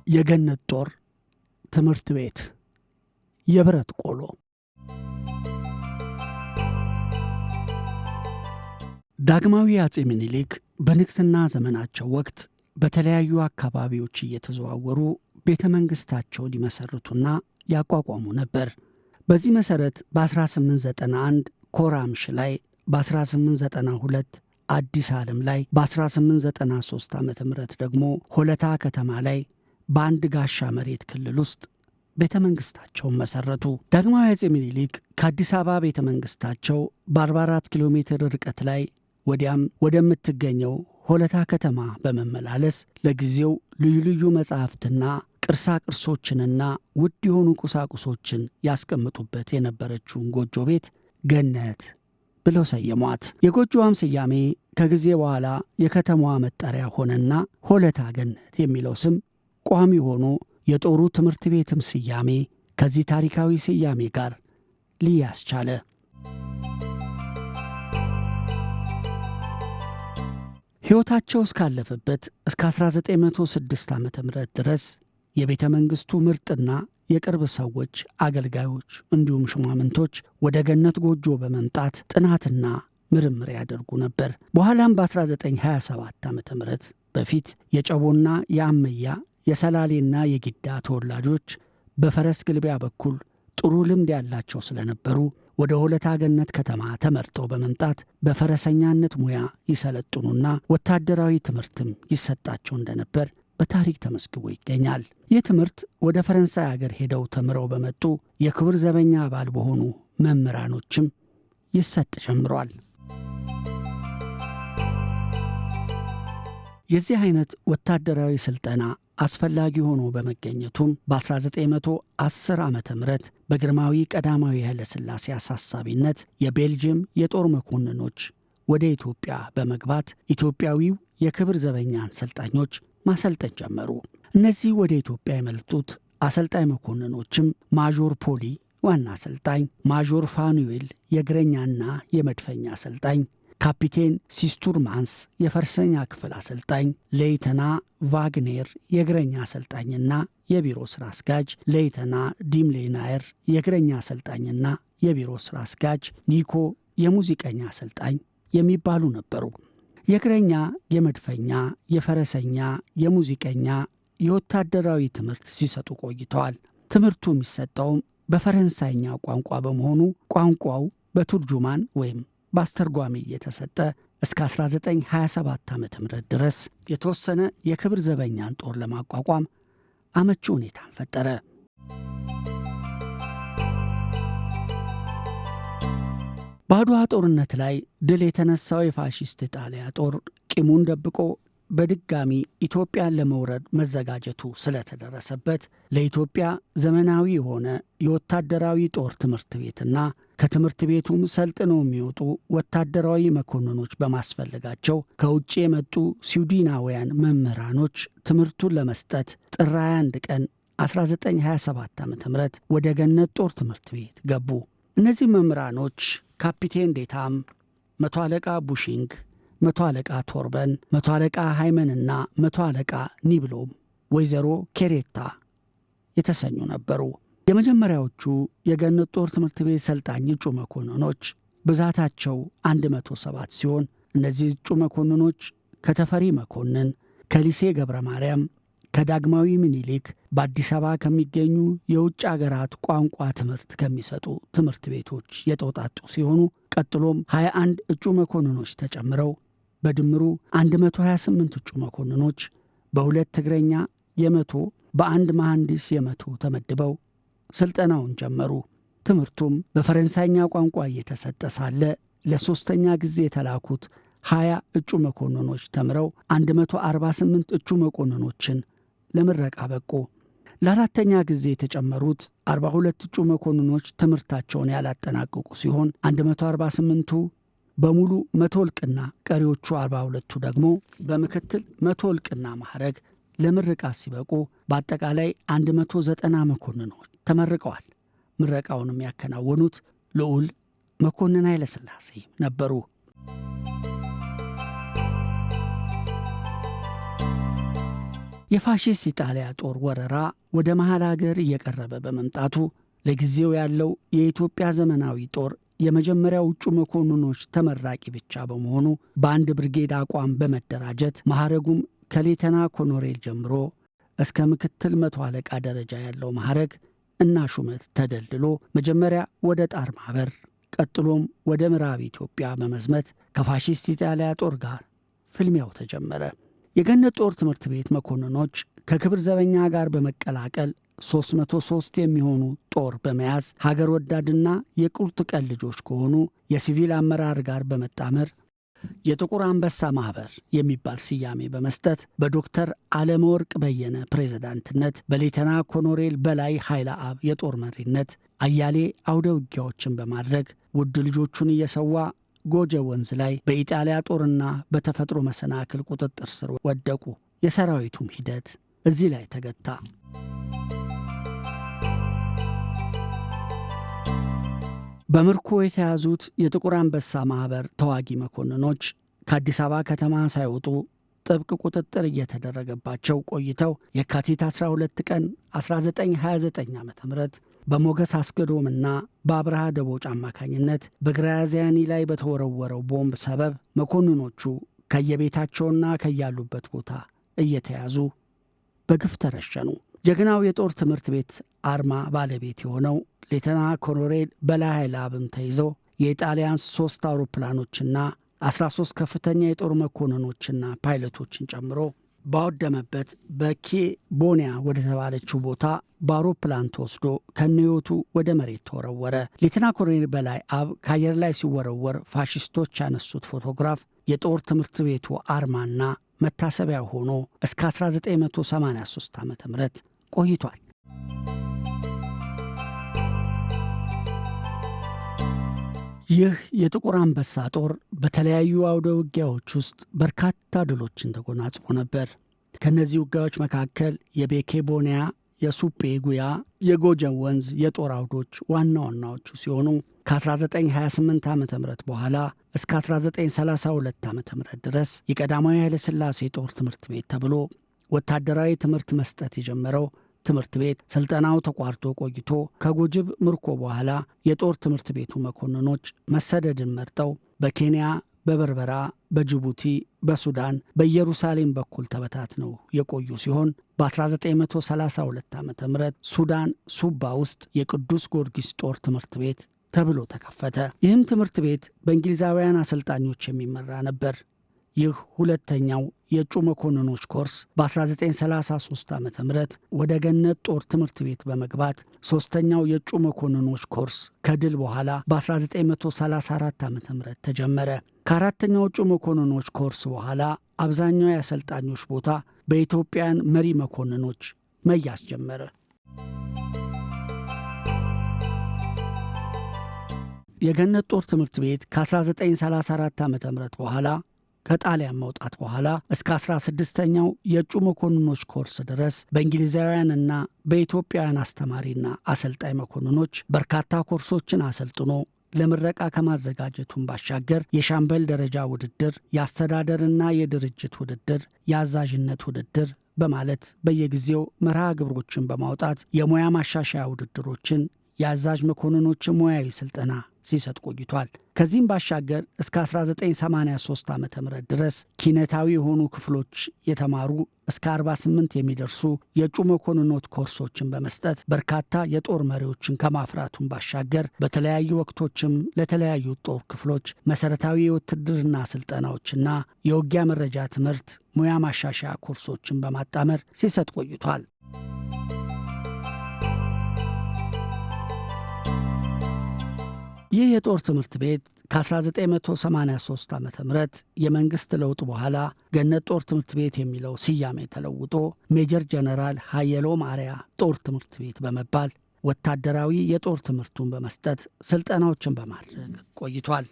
የገነት ጦር ትምህርት ቤት የብረት ቆሎ። ዳግማዊ አፄ ምኒልክ በንግስና ዘመናቸው ወቅት በተለያዩ አካባቢዎች እየተዘዋወሩ ቤተ መንግሥታቸውን ሊመሰርቱና ያቋቋሙ ነበር። በዚህ መሠረት በ1891 ኮራምሽ ላይ፣ በ1892 አዲስ ዓለም ላይ፣ በ1893 ዓ.ም ደግሞ ሆለታ ከተማ ላይ በአንድ ጋሻ መሬት ክልል ውስጥ ቤተ መንግሥታቸውን መሠረቱ። ዳግማዊ አፄ ምኒልክ ከአዲስ አበባ ቤተ መንግሥታቸው በ44 ኪሎ ሜትር ርቀት ላይ ወዲያም ወደምትገኘው ሆለታ ከተማ በመመላለስ ለጊዜው ልዩ ልዩ መጻሕፍትና ቅርሳ ቅርሶችንና ውድ የሆኑ ቁሳቁሶችን ያስቀምጡበት የነበረችውን ጎጆ ቤት ገነት ብለው ሰየሟት። የጎጆዋም ስያሜ ከጊዜ በኋላ የከተማዋ መጠሪያ ሆነና ሆለታ ገነት የሚለው ስም ቋሚ ሆኖ የጦሩ ትምህርት ቤትም ስያሜ ከዚህ ታሪካዊ ስያሜ ጋር ሊያዝ ቻለ። ሕይወታቸው እስካለፈበት እስከ 1906 ዓ.ም ድረስ የቤተ መንግሥቱ ምርጥና የቅርብ ሰዎች፣ አገልጋዮች እንዲሁም ሹማምንቶች ወደ ገነት ጎጆ በመምጣት ጥናትና ምርምር ያደርጉ ነበር። በኋላም በ1927 ዓ.ም በፊት የጨቦና የአመያ የሰላሌና የጊዳ ተወላጆች በፈረስ ግልቢያ በኩል ጥሩ ልምድ ያላቸው ስለነበሩ ወደ ሆለታ ገነት ከተማ ተመርጠው በመምጣት በፈረሰኛነት ሙያ ይሰለጥኑና ወታደራዊ ትምህርትም ይሰጣቸው እንደነበር በታሪክ ተመዝግቦ ይገኛል። ይህ ትምህርት ወደ ፈረንሳይ አገር ሄደው ተምረው በመጡ የክብር ዘበኛ አባል በሆኑ መምህራኖችም ይሰጥ ጀምሯል። የዚህ አይነት ወታደራዊ ስልጠና አስፈላጊ ሆኖ በመገኘቱም በ1910 ዓ.ም በግርማዊ ቀዳማዊ ኃይለ ሥላሴ አሳሳቢነት የቤልጅየም የጦር መኮንኖች ወደ ኢትዮጵያ በመግባት ኢትዮጵያዊው የክብር ዘበኛን ሰልጣኞች ማሰልጠን ጀመሩ። እነዚህ ወደ ኢትዮጵያ የመጡት አሰልጣኝ መኮንኖችም ማዦር ፖሊ ዋና አሰልጣኝ፣ ማዦር ፋኑኤል የእግረኛና የመድፈኛ አሰልጣኝ፣ ካፒቴን ሲስቱር ማንስ የፈረሰኛ ክፍል አሰልጣኝ፣ ሌይተና ቫግኔር የእግረኛ አሰልጣኝና የቢሮ ሥራ አስጋጅ፣ ሌይተና ዲምሌናየር የእግረኛ አሰልጣኝና የቢሮ ሥራ አስጋጅ፣ ኒኮ የሙዚቀኛ አሰልጣኝ የሚባሉ ነበሩ። የእግረኛ፣ የመድፈኛ፣ የፈረሰኛ፣ የሙዚቀኛ፣ የወታደራዊ ትምህርት ሲሰጡ ቆይተዋል። ትምህርቱ የሚሰጠውም በፈረንሳይኛ ቋንቋ በመሆኑ ቋንቋው በቱርጁማን ወይም በአስተርጓሚ እየተሰጠ እስከ 1927 ዓ.ም ድረስ የተወሰነ የክብር ዘበኛን ጦር ለማቋቋም አመቺ ሁኔታን ፈጠረ። በአድዋ ጦርነት ላይ ድል የተነሳው የፋሺስት ኢጣሊያ ጦር ቂሙን ደብቆ በድጋሚ ኢትዮጵያን ለመውረድ መዘጋጀቱ ስለተደረሰበት ለኢትዮጵያ ዘመናዊ የሆነ የወታደራዊ ጦር ትምህርት ቤትና ከትምህርት ቤቱም ሰልጥነው የሚወጡ ወታደራዊ መኮንኖች በማስፈልጋቸው ከውጭ የመጡ ስዊድናውያን መምህራኖች ትምህርቱን ለመስጠት ጥር 21 ቀን 1927 ዓ.ም ወደ ገነት ጦር ትምህርት ቤት ገቡ። እነዚህ መምህራኖች ካፒቴን ዴታም፣ መቶ አለቃ ቡሺንግ፣ መቶ አለቃ ቶርበን፣ መቶ አለቃ ሃይመንና መቶ አለቃ ኒብሎም፣ ወይዘሮ ኬሬታ የተሰኙ ነበሩ። የመጀመሪያዎቹ የገነት ጦር ትምህርት ቤት ሰልጣኝ እጩ መኮንኖች ብዛታቸው 107 ሲሆን እነዚህ እጩ መኮንኖች ከተፈሪ መኮንን፣ ከሊሴ ገብረ ማርያም፣ ከዳግማዊ ምኒልክ በአዲስ አበባ ከሚገኙ የውጭ አገራት ቋንቋ ትምህርት ከሚሰጡ ትምህርት ቤቶች የተውጣጡ ሲሆኑ ቀጥሎም 21 እጩ መኮንኖች ተጨምረው በድምሩ 128 እጩ መኮንኖች በሁለት እግረኛ የመቶ በአንድ መሐንዲስ የመቶ ተመድበው ስልጠናውን ጀመሩ። ትምህርቱም በፈረንሳይኛ ቋንቋ እየተሰጠ ሳለ ለሶስተኛ ጊዜ የተላኩት 20 እጩ መኮንኖች ተምረው 148 እጩ መኮንኖችን ለምረቃ በቁ። ለአራተኛ ጊዜ የተጨመሩት 42 እጩ መኮንኖች ትምህርታቸውን ያላጠናቀቁ ሲሆን 148ቱ በሙሉ መቶ እልቅና፣ ቀሪዎቹ 42ቱ ደግሞ በምክትል መቶ እልቅና ማዕረግ ለምርቃት ሲበቁ በአጠቃላይ 190 መኮንኖች ተመርቀዋል። ምረቃውንም ያከናወኑት ልዑል መኮንን ኃይለ ሥላሴ ነበሩ። የፋሺስት ኢጣሊያ ጦር ወረራ ወደ መሃል አገር እየቀረበ በመምጣቱ ለጊዜው ያለው የኢትዮጵያ ዘመናዊ ጦር የመጀመሪያው እጩ መኮንኖች ተመራቂ ብቻ በመሆኑ በአንድ ብርጌድ አቋም በመደራጀት ማዕረጉም ከሌተና ኮሎኔል ጀምሮ እስከ ምክትል መቶ አለቃ ደረጃ ያለው ማዕረግ እና ሹመት ተደልድሎ መጀመሪያ ወደ ጣር ማህበር ቀጥሎም ወደ ምዕራብ ኢትዮጵያ በመዝመት ከፋሺስት ኢጣሊያ ጦር ጋር ፍልሚያው ተጀመረ። የገነት ጦር ትምህርት ቤት መኮንኖች ከክብር ዘበኛ ጋር በመቀላቀል 303 የሚሆኑ ጦር በመያዝ ሀገር ወዳድና የቁርጥ ቀን ልጆች ከሆኑ የሲቪል አመራር ጋር በመጣመር የጥቁር አንበሳ ማህበር የሚባል ስያሜ በመስጠት በዶክተር አለመወርቅ በየነ ፕሬዝዳንትነት በሌተና ኮሎኔል በላይ ኃይለ አብ የጦር መሪነት አያሌ አውደ ውጊያዎችን በማድረግ ውድ ልጆቹን እየሰዋ ጎጀ ወንዝ ላይ በኢጣሊያ ጦርና በተፈጥሮ መሰናክል ቁጥጥር ስር ወደቁ። የሰራዊቱም ሂደት እዚህ ላይ ተገታ። በምርኮ የተያዙት የጥቁር አንበሳ ማህበር ተዋጊ መኮንኖች ከአዲስ አበባ ከተማ ሳይወጡ ጥብቅ ቁጥጥር እየተደረገባቸው ቆይተው የካቲት 12 ቀን 1929 ዓ.ም በሞገስ አስገዶምና በአብርሃ ደቦጭ አማካኝነት በግራዚያኒ ላይ በተወረወረው ቦምብ ሰበብ መኮንኖቹ ከየቤታቸውና ከያሉበት ቦታ እየተያዙ በግፍ ተረሸኑ። ጀግናው የጦር ትምህርት ቤት አርማ ባለቤት የሆነው ሌተና ኮሎኔል በላይ ኃይለ አብም ተይዞ የኢጣሊያን 3 አውሮፕላኖችና 13 ከፍተኛ የጦር መኮንኖችና ፓይለቶችን ጨምሮ ባወደመበት በኬ ቦኒያ ወደ ተባለችው ቦታ በአውሮፕላን ተወስዶ ከነዮቱ ወደ መሬት ተወረወረ። ሌተና ኮሎኔል በላይ አብ ከአየር ላይ ሲወረወር ፋሺስቶች ያነሱት ፎቶግራፍ የጦር ትምህርት ቤቱ አርማና መታሰቢያ ሆኖ እስከ 1983 ዓ.ም ቆይቷል። ይህ የጥቁር አንበሳ ጦር በተለያዩ አውደ ውጊያዎች ውስጥ በርካታ ድሎችን ተጎናጽፎ ነበር። ከነዚህ ውጊያዎች መካከል የቤኬ ቦኒያ፣ የሱጴ ጉያ፣ የጎጀን ወንዝ የጦር አውዶች ዋና ዋናዎቹ ሲሆኑ ከ1928 ዓ.ም በኋላ እስከ 1932 ዓ.ም ድረስ የቀዳማዊ ኃይለ ሥላሴ ጦር ትምህርት ቤት ተብሎ ወታደራዊ ትምህርት መስጠት የጀመረው ትምህርት ቤት ስልጠናው ተቋርጦ ቆይቶ ከጎጅብ ምርኮ በኋላ የጦር ትምህርት ቤቱ መኮንኖች መሰደድን መርጠው በኬንያ፣ በበርበራ፣ በጅቡቲ፣ በሱዳን፣ በኢየሩሳሌም በኩል ተበታትነው የቆዩ ሲሆን በ1932 ዓ.ም ሱዳን ሱባ ውስጥ የቅዱስ ጊዮርጊስ ጦር ትምህርት ቤት ተብሎ ተከፈተ። ይህም ትምህርት ቤት በእንግሊዛውያን አሰልጣኞች የሚመራ ነበር። ይህ ሁለተኛው የእጩ መኮንኖች ኮርስ በ1933 ዓ.ም ወደ ገነት ጦር ትምህርት ቤት በመግባት ሦስተኛው የእጩ መኮንኖች ኮርስ ከድል በኋላ በ1934 ዓ.ም ተጀመረ። ከአራተኛው እጩ መኮንኖች ኮርስ በኋላ አብዛኛው የአሰልጣኞች ቦታ በኢትዮጵያን መሪ መኮንኖች መያዝ ጀመረ። የገነት ጦር ትምህርት ቤት ከ1934 ዓ.ም በኋላ ከጣሊያን መውጣት በኋላ እስከ 16ኛው የእጩ መኮንኖች ኮርስ ድረስ በእንግሊዛውያንና በኢትዮጵያውያን አስተማሪና አሰልጣኝ መኮንኖች በርካታ ኮርሶችን አሰልጥኖ ለምረቃ ከማዘጋጀቱን ባሻገር የሻምበል ደረጃ ውድድር፣ የአስተዳደርና የድርጅት ውድድር፣ የአዛዥነት ውድድር በማለት በየጊዜው መርሃ ግብሮችን በማውጣት የሙያ ማሻሻያ ውድድሮችን፣ የአዛዥ መኮንኖችን ሙያዊ ስልጠና ሲሰጥ ቆይቷል። ከዚህም ባሻገር እስከ 1983 ዓ.ም ድረስ ኪነታዊ የሆኑ ክፍሎች የተማሩ እስከ 48 የሚደርሱ የእጩ መኮንኖች ኮርሶችን በመስጠት በርካታ የጦር መሪዎችን ከማፍራቱን ባሻገር በተለያዩ ወቅቶችም ለተለያዩ ጦር ክፍሎች መሰረታዊ የውትድርና ስልጠናዎችና የውጊያ መረጃ ትምህርት ሙያ ማሻሻያ ኮርሶችን በማጣመር ሲሰጥ ቆይቷል። ይህ የጦር ትምህርት ቤት ከ1983 ዓ.ም የመንግሥት ለውጥ በኋላ ገነት ጦር ትምህርት ቤት የሚለው ስያሜ ተለውጦ ሜጀር ጀነራል ሀየሎ ማርያ ጦር ትምህርት ቤት በመባል ወታደራዊ የጦር ትምህርቱን በመስጠት ስልጠናዎችን በማድረግ ቆይቷል።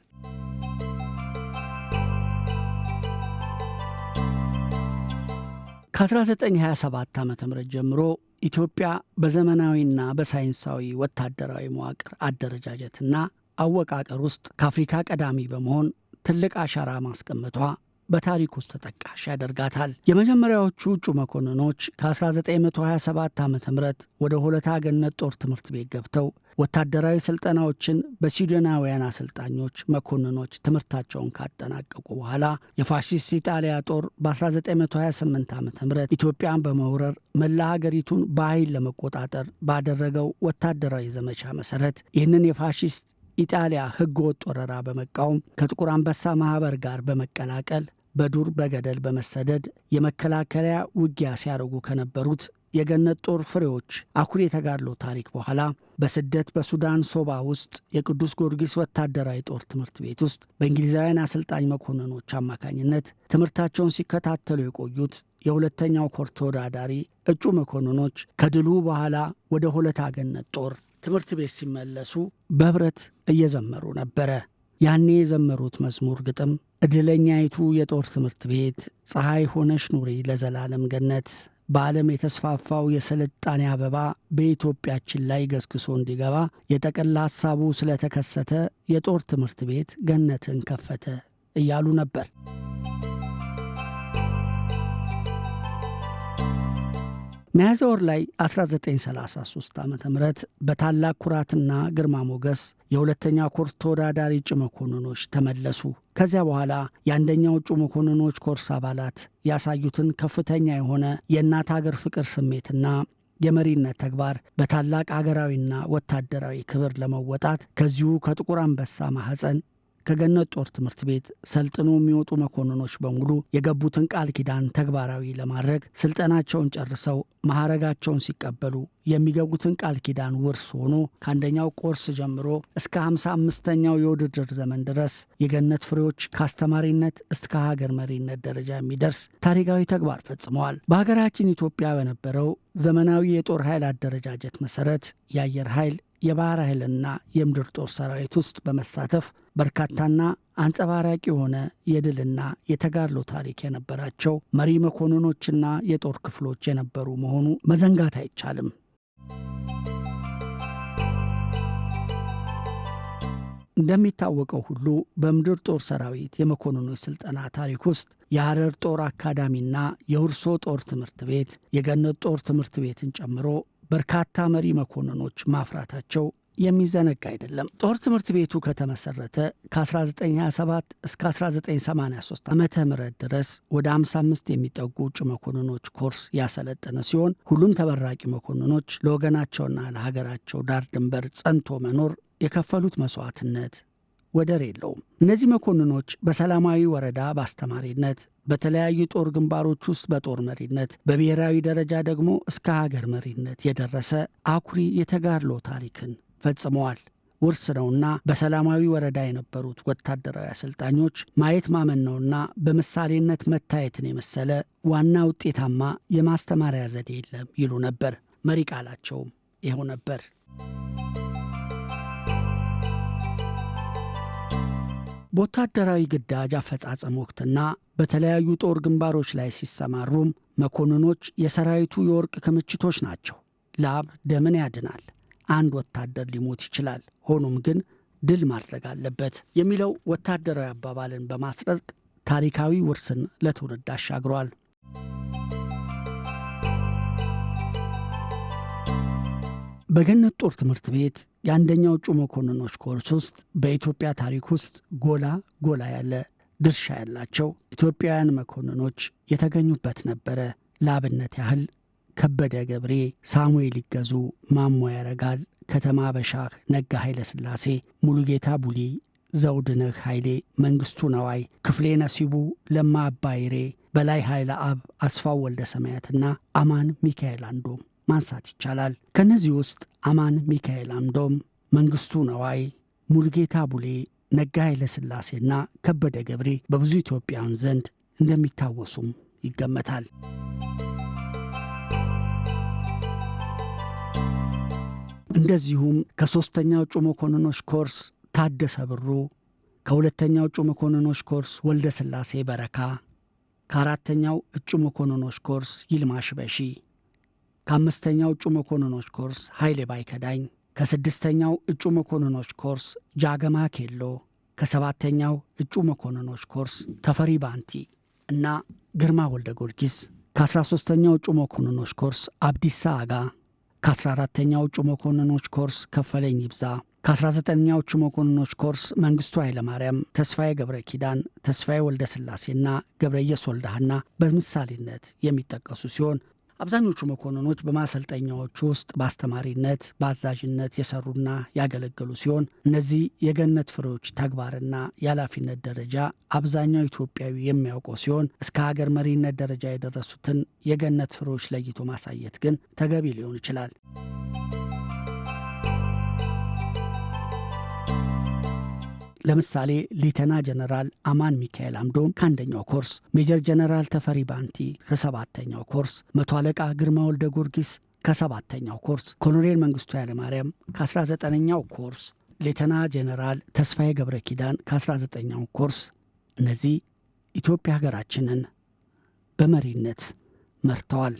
ከ1927 ዓ.ም ጀምሮ ኢትዮጵያ በዘመናዊና በሳይንሳዊ ወታደራዊ መዋቅር አደረጃጀትና አወቃቀር ውስጥ ከአፍሪካ ቀዳሚ በመሆን ትልቅ አሻራ ማስቀመጧ በታሪክ ውስጥ ተጠቃሽ ያደርጋታል። የመጀመሪያዎቹ እጩ መኮንኖች ከ1927 ዓ.ም ወደ ሆለታ ገነት ጦር ትምህርት ቤት ገብተው ወታደራዊ ስልጠናዎችን በስዊድናውያን አሰልጣኞች መኮንኖች ትምህርታቸውን ካጠናቀቁ በኋላ የፋሺስት ኢጣሊያ ጦር በ1928 ዓ.ም ኢትዮጵያን በመውረር መላ ሀገሪቱን በኃይል ለመቆጣጠር ባደረገው ወታደራዊ ዘመቻ መሰረት ይህንን የፋሺስት ኢጣሊያ ህገወጥ ወረራ በመቃወም ከጥቁር አንበሳ ማህበር ጋር በመቀላቀል በዱር በገደል በመሰደድ የመከላከያ ውጊያ ሲያደርጉ ከነበሩት የገነት ጦር ፍሬዎች አኩሪ የተጋድሎ ታሪክ በኋላ በስደት በሱዳን ሶባ ውስጥ የቅዱስ ጊዮርጊስ ወታደራዊ ጦር ትምህርት ቤት ውስጥ በእንግሊዛውያን አሰልጣኝ መኮንኖች አማካኝነት ትምህርታቸውን ሲከታተሉ የቆዩት የሁለተኛው ኮር ተወዳዳሪ እጩ መኮንኖች ከድሉ በኋላ ወደ ሆለታ ገነት ጦር ትምህርት ቤት ሲመለሱ በህብረት እየዘመሩ ነበረ። ያኔ የዘመሩት መዝሙር ግጥም እድለኛይቱ የጦር ትምህርት ቤት ፀሐይ ሆነሽ ኑሪ ለዘላለም ገነት፣ በዓለም የተስፋፋው የስልጣኔ አበባ በኢትዮጵያችን ላይ ገስግሶ እንዲገባ የጠቅላ ሐሳቡ ስለተከሰተ የጦር ትምህርት ቤት ገነትን ከፈተ እያሉ ነበር። ሚያዝያ ወር ላይ 1933 ዓ.ም በታላቅ ኩራትና ግርማ ሞገስ የሁለተኛ ኮር ተወዳዳሪ እጩ መኮንኖች ተመለሱ። ከዚያ በኋላ የአንደኛው እጩ መኮንኖች ኮርስ አባላት ያሳዩትን ከፍተኛ የሆነ የእናት ሀገር ፍቅር ስሜትና የመሪነት ተግባር በታላቅ አገራዊና ወታደራዊ ክብር ለመወጣት ከዚሁ ከጥቁር አንበሳ ማህፀን ከገነት ጦር ትምህርት ቤት ሰልጥኖ የሚወጡ መኮንኖች በሙሉ የገቡትን ቃል ኪዳን ተግባራዊ ለማድረግ ስልጠናቸውን ጨርሰው ማዕረጋቸውን ሲቀበሉ የሚገቡትን ቃል ኪዳን ውርስ ሆኖ ከአንደኛው ኮርስ ጀምሮ እስከ 55ኛው የውድድር ዘመን ድረስ የገነት ፍሬዎች ከአስተማሪነት እስከ ሀገር መሪነት ደረጃ የሚደርስ ታሪካዊ ተግባር ፈጽመዋል። በሀገራችን ኢትዮጵያ በነበረው ዘመናዊ የጦር ኃይል አደረጃጀት መሰረት የአየር ኃይል፣ የባህር ኃይልና የምድር ጦር ሰራዊት ውስጥ በመሳተፍ በርካታና አንጸባራቂ የሆነ የድልና የተጋድሎ ታሪክ የነበራቸው መሪ መኮንኖችና የጦር ክፍሎች የነበሩ መሆኑ መዘንጋት አይቻልም። እንደሚታወቀው ሁሉ በምድር ጦር ሰራዊት የመኮንኖች ስልጠና ታሪክ ውስጥ የሐረር ጦር አካዳሚና የሁርሶ ጦር ትምህርት ቤት የገነት ጦር ትምህርት ቤትን ጨምሮ በርካታ መሪ መኮንኖች ማፍራታቸው የሚዘነጋ አይደለም። ጦር ትምህርት ቤቱ ከተመሰረተ ከ1927 እስከ 1983 ዓመተ ምህረት ድረስ ወደ 55 የሚጠጉ እጩ መኮንኖች ኮርስ ያሰለጠነ ሲሆን ሁሉም ተመራቂ መኮንኖች ለወገናቸውና ለሀገራቸው ዳር ድንበር ጸንቶ መኖር የከፈሉት መስዋዕትነት ወደር የለውም። እነዚህ መኮንኖች በሰላማዊ ወረዳ በአስተማሪነት፣ በተለያዩ ጦር ግንባሮች ውስጥ በጦር መሪነት፣ በብሔራዊ ደረጃ ደግሞ እስከ ሀገር መሪነት የደረሰ አኩሪ የተጋድሎ ታሪክን ፈጽመዋል። ውርስ ነውና በሰላማዊ ወረዳ የነበሩት ወታደራዊ አሰልጣኞች ማየት ማመን ነውና በምሳሌነት መታየትን የመሰለ ዋና ውጤታማ የማስተማሪያ ዘዴ የለም ይሉ ነበር። መሪ ቃላቸውም ይኸው ነበር። በወታደራዊ ግዳጅ አፈጻጸም ወቅትና በተለያዩ ጦር ግንባሮች ላይ ሲሰማሩም መኮንኖች የሰራዊቱ የወርቅ ክምችቶች ናቸው። ላብ ደምን ያድናል። አንድ ወታደር ሊሞት ይችላል፣ ሆኖም ግን ድል ማድረግ አለበት የሚለው ወታደራዊ አባባልን በማስረቅ ታሪካዊ ውርስን ለትውልድ አሻግሯል። በገነት ጦር ትምህርት ቤት የአንደኛው እጩ መኮንኖች ኮርስ ውስጥ በኢትዮጵያ ታሪክ ውስጥ ጎላ ያለ ድርሻ ያላቸው ኢትዮጵያውያን መኮንኖች የተገኙበት ነበረ። ለአብነት ያህል ከበደ ገብሬ፣ ሳሙኤል ይገዙ፣ ማሞ ያረጋል፣ ከተማ በሻህ፣ ነጋ ኃይለ ሥላሴ፣ ሙሉጌታ ቡሊ፣ ዘውድነህ ኃይሌ፣ መንግስቱ ነዋይ፣ ክፍሌ ነሲቡ፣ ለማ አባይሬ፣ በላይ ኃይለ አብ፣ አስፋው ወልደ ሰማያትና አማን ሚካኤል አንዶም ማንሳት ይቻላል። ከነዚህ ውስጥ አማን ሚካኤል አንዶም፣ መንግስቱ ነዋይ፣ ሙሉጌታ ቡሌ፣ ነጋ ኃይለ ሥላሴና ከበደ ገብሬ በብዙ ኢትዮጵያውያን ዘንድ እንደሚታወሱም ይገመታል። እንደዚሁም ከሦስተኛው እጩ መኮንኖች ኮርስ ታደሰ ብሩ፣ ከሁለተኛው እጩ መኮንኖች ኮርስ ወልደ ሥላሴ በረካ፣ ከአራተኛው እጩ መኮንኖች ኮርስ ይልማ ሽበሺ፣ ከአምስተኛው እጩ መኮንኖች ኮርስ ኃይሌ ባይከዳኝ፣ ከስድስተኛው እጩ መኮንኖች ኮርስ ጃገማ ኬሎ፣ ከ7ኛው እጩ መኮንኖች ኮርስ ተፈሪ ባንቲ እና ግርማ ወልደ ጊዮርጊስ፣ ከ13ኛው እጩ መኮንኖች ኮርስ አብዲሳ አጋ፣ ከ14ኛው እጩ መኮንኖች ኮርስ ከፈለኝ ይብዛ፣ ከ19ኛው እጩ መኮንኖች ኮርስ መንግስቱ ኃይለማርያም፣ ተስፋዬ ገብረ ኪዳን፣ ተስፋዬ ወልደ ስላሴና ገብረየስ ወልደሃና በምሳሌነት የሚጠቀሱ ሲሆን አብዛኞቹ መኮንኖች በማሰልጠኛዎቹ ውስጥ በአስተማሪነት በአዛዥነት የሰሩና ያገለገሉ ሲሆን እነዚህ የገነት ፍሬዎች ተግባርና የኃላፊነት ደረጃ አብዛኛው ኢትዮጵያዊ የሚያውቀው ሲሆን እስከ ሀገር መሪነት ደረጃ የደረሱትን የገነት ፍሬዎች ለይቶ ማሳየት ግን ተገቢ ሊሆን ይችላል። ለምሳሌ ሌተና ጀነራል አማን ሚካኤል አምዶም ከ1ኛው ኮርስ፣ ሜጀር ጀነራል ተፈሪ ባንቲ ከ7ኛው ኮርስ፣ መቶ አለቃ ግርማ ወልደ ጊዮርጊስ ከ7ኛው ኮርስ፣ ኮሎኔል መንግስቱ ኃይለማርያም ከ19ኛው ኮርስ፣ ሌተና ጀነራል ተስፋዬ ገብረ ኪዳን ከ19ኛው ኮርስ እነዚህ ኢትዮጵያ ሀገራችንን በመሪነት መርተዋል።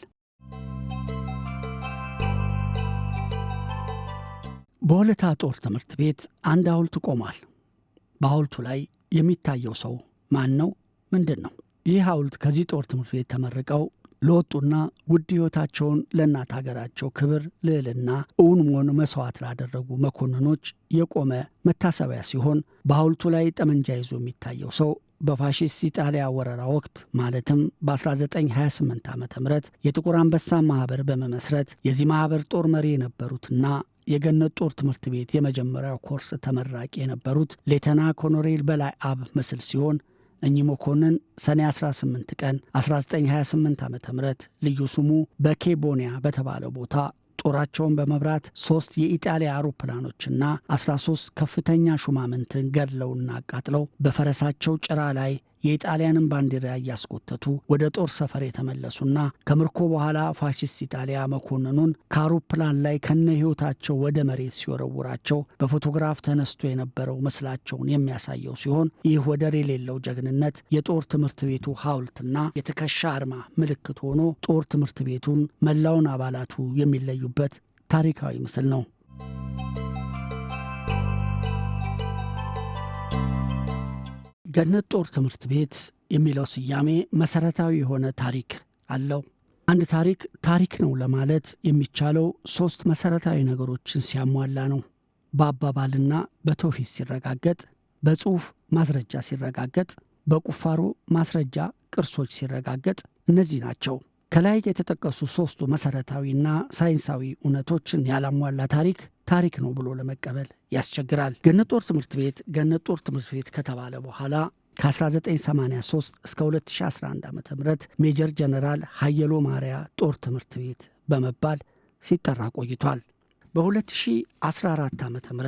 በሆለታ ጦር ትምህርት ቤት አንድ ሐውልት ቆሟል። በሐውልቱ ላይ የሚታየው ሰው ማን ነው? ምንድን ነው? ይህ ሐውልት ከዚህ ጦር ትምህርት ቤት ተመርቀው ለወጡና ውድ ሕይወታቸውን ለእናት ሀገራቸው ክብር ልዕልና እውን መሆን መስዋዕት ላደረጉ መኮንኖች የቆመ መታሰቢያ ሲሆን በሐውልቱ ላይ ጠመንጃ ይዞ የሚታየው ሰው በፋሺስት ኢጣሊያ ወረራ ወቅት ማለትም በ1928 ዓ.ም የጥቁር አንበሳ ማኅበር በመመስረት የዚህ ማኅበር ጦር መሪ የነበሩትና የገነት ጦር ትምህርት ቤት የመጀመሪያው ኮርስ ተመራቂ የነበሩት ሌተና ኮሎኔል በላይ አብ ምስል ሲሆን እኚህ መኮንን ሰኔ 18 ቀን 1928 ዓ.ም ልዩ ስሙ በኬቦኒያ በተባለ ቦታ ጦራቸውን በመብራት 3 የኢጣሊያ አውሮፕላኖችና 13 ከፍተኛ ሹማምንትን ገድለውና አቃጥለው በፈረሳቸው ጭራ ላይ የኢጣሊያንን ባንዲራ እያስቆተቱ ወደ ጦር ሰፈር የተመለሱና ከምርኮ በኋላ ፋሺስት ኢጣሊያ መኮንኑን ከአውሮፕላን ላይ ከነ ሕይወታቸው ወደ መሬት ሲወረውራቸው በፎቶግራፍ ተነስቶ የነበረው ምስላቸውን የሚያሳየው ሲሆን ይህ ወደር የሌለው ጀግንነት የጦር ትምህርት ቤቱ ሐውልትና የትከሻ አርማ ምልክት ሆኖ ጦር ትምህርት ቤቱን መላውን አባላቱ የሚለዩበት ታሪካዊ ምስል ነው። ገነት ጦር ትምህርት ቤት የሚለው ስያሜ መሰረታዊ የሆነ ታሪክ አለው። አንድ ታሪክ ነው ለማለት የሚቻለው 3 መሰረታዊ ነገሮችን ሲያሟላ ነው። በአባባልና በትውፊት ሲረጋገጥ፣ በጽሑፍ ማስረጃ ሲረጋገጥ፣ በቁፋሮ ማስረጃ ቅርሶች ሲረጋገጥ እነዚህ ናቸው። ከላይ የተጠቀሱ 3ቱ መሰረታዊና ሳይንሳዊ እውነቶችን ያላሟላ ታሪክ ነው ብሎ ለመቀበል ያስቸግራል። ገነት ጦር ትምህርት ቤት ከተባለ በኋላ ከ1983 እስከ 2011 ዓ.ም ሜጀር ጀነራል ሀየሎ ማርያ ጦር ትምህርት ቤት በመባል ሲጠራ ቆይቷል። በ2014 ዓ.ም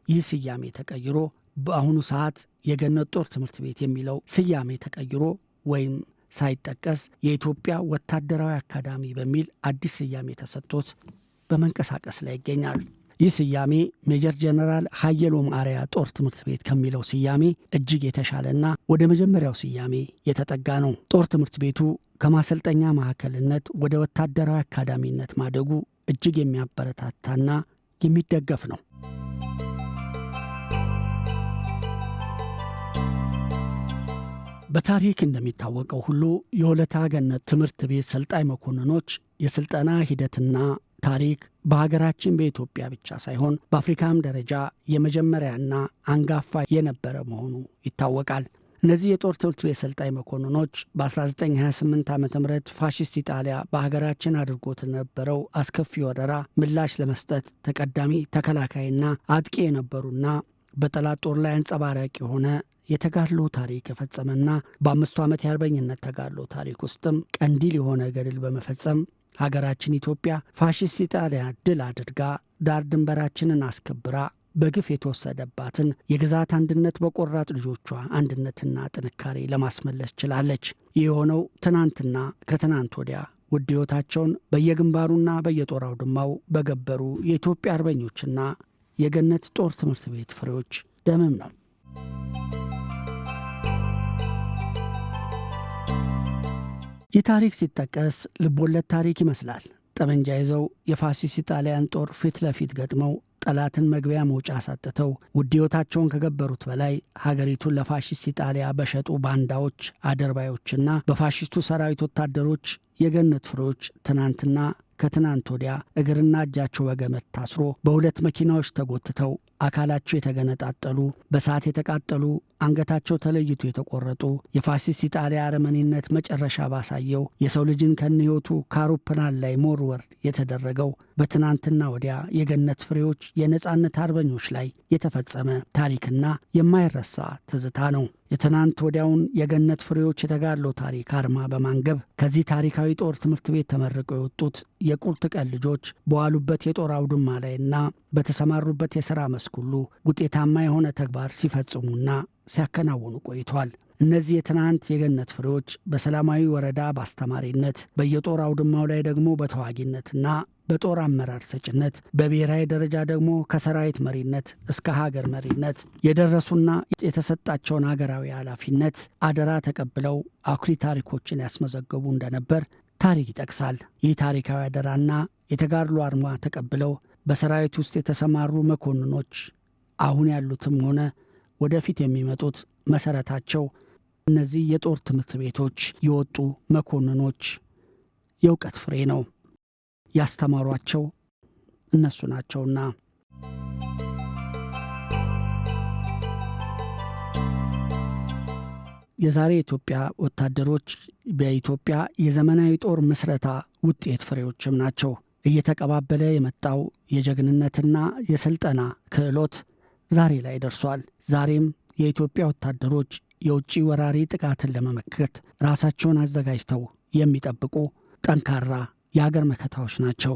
ይህ ስያሜ ተቀይሮ በአሁኑ ሰዓት የገነት ጦር ትምህርት ቤት የሚለው ስያሜ ተቀይሮ ወይም ሳይጠቀስ የኢትዮጵያ ወታደራዊ አካዳሚ በሚል አዲስ ስያሜ ተሰጥቶት በመንቀሳቀስ ላይ ይገኛል። ይህ ስያሜ ሜጀር ጀነራል ሀየሎ ማርያ ጦር ትምህርት ቤት ከሚለው ስያሜ እጅግ የተሻለና ወደ መጀመሪያው ስያሜ የተጠጋ ነው። ጦር ትምህርት ቤቱ ከማሰልጠኛ ማዕከልነት ወደ ወታደራዊ አካዳሚነት ማደጉ እጅግ የሚያበረታታና የሚደገፍ ነው። በታሪክ እንደሚታወቀው ሁሉ የሆለታ ገነት ትምህርት ቤት ሰልጣኝ መኮንኖች የስልጠና ሂደትና ታሪክ በሀገራችን በኢትዮጵያ ብቻ ሳይሆን በአፍሪካም ደረጃ የመጀመሪያና አንጋፋ የነበረ መሆኑ ይታወቃል። እነዚህ የጦር ትምህርት ቤት ሰልጣኝ መኮንኖች በ1928 ዓ.ም ፋሺስት ኢጣሊያ በሀገራችን አድርጎት የነበረው አስከፊ ወረራ ምላሽ ለመስጠት ተቀዳሚ ተከላካይና አጥቂ የነበሩና በጠላት ጦር ላይ አንጸባራቂ የሆነ የተጋድሎ ታሪክ የፈጸመና በ5 ዓመት የአርበኝነት ተጋድሎ ታሪክ ውስጥም ቀንዲል የሆነ ገድል በመፈጸም ሀገራችን ኢትዮጵያ ፋሺስት ኢጣሊያ ድል አድርጋ ዳር ድንበራችንን አስከብራ በግፍ የተወሰደባትን የግዛት አንድነት በቆራጥ ልጆቿ አንድነትና ጥንካሬ ለማስመለስ ችላለች። ይህ የሆነው ትናንትና ከትናንት ወዲያ ውድ ሕይወታቸውን በየግንባሩና በየጦር አውድማው በገበሩ የኢትዮጵያ አርበኞችና የገነት ጦር ትምህርት ቤት ፍሬዎች ደምም ነው። ይህ ታሪክ ሲጠቀስ ልቦለድ ታሪክ ይመስላል። ጠመንጃ ይዘው የፋሲስት ኢጣሊያን ጦር ፊት ለፊት ገጥመው ጠላትን መግቢያ መውጫ አሳጥተው ውድ ሕይወታቸውን ከገበሩት በላይ ሀገሪቱን ለፋሽስት ኢጣሊያ በሸጡ ባንዳዎች፣ አደርባዮችና በፋሽስቱ ሰራዊት ወታደሮች የገነት ፍሬዎች ትናንትና ከትናንት ወዲያ እግርና እጃቸው በገመድ ታስሮ በሁለት መኪናዎች ተጎትተው አካላቸው የተገነጣጠሉ በሳት የተቃጠሉ አንገታቸው ተለይቶ የተቆረጡ የፋሲስት ኢጣሊያ አረመኔነት መጨረሻ ባሳየው የሰው ልጅን ከነህይወቱ ከአውሮፕላን ላይ መወርወር የተደረገው በትናንትና ወዲያ የገነት ፍሬዎች የነጻነት አርበኞች ላይ የተፈጸመ ታሪክና የማይረሳ ትዝታ ነው። የትናንት ወዲያውን የገነት ፍሬዎች የተጋድሎ ታሪክ አርማ በማንገብ ከዚህ ታሪካዊ ጦር ትምህርት ቤት ተመርቀው የወጡት የቁርጥ ቀን ልጆች በዋሉበት የጦር አውድማ ላይና በተሰማሩበት የሥራ መስክ ሁሉ ውጤታማ የሆነ ተግባር ሲፈጽሙና ሲያከናውኑ ቆይቷል። እነዚህ የትናንት የገነት ፍሬዎች በሰላማዊ ወረዳ በአስተማሪነት በየጦር አውድማው ላይ ደግሞ በተዋጊነትና በጦር አመራር ሰጭነት በብሔራዊ ደረጃ ደግሞ ከሰራዊት መሪነት እስከ ሀገር መሪነት የደረሱና የተሰጣቸውን ሀገራዊ ኃላፊነት አደራ ተቀብለው አኩሪ ታሪኮችን ያስመዘገቡ እንደነበር ታሪክ ይጠቅሳል። ይህ ታሪካዊ አደራና የተጋድሎ አርማ ተቀብለው በሰራዊት ውስጥ የተሰማሩ መኮንኖች አሁን ያሉትም ሆነ ወደፊት የሚመጡት መሰረታቸው እነዚህ የጦር ትምህርት ቤቶች የወጡ መኮንኖች የእውቀት ፍሬ ነው። ያስተማሯቸው እነሱ ናቸውና። የዛሬ ኢትዮጵያ ወታደሮች በኢትዮጵያ የዘመናዊ ጦር ምስረታ ውጤት ፍሬዎችም ናቸው። እየተቀባበለ የመጣው የጀግንነትና የስልጠና ክህሎት ዛሬ ላይ ደርሷል። ዛሬም የኢትዮጵያ ወታደሮች የውጭ ወራሪ ጥቃትን ለመመከት ራሳቸውን አዘጋጅተው የሚጠብቁ ጠንካራ የአገር መከታዎች ናቸው።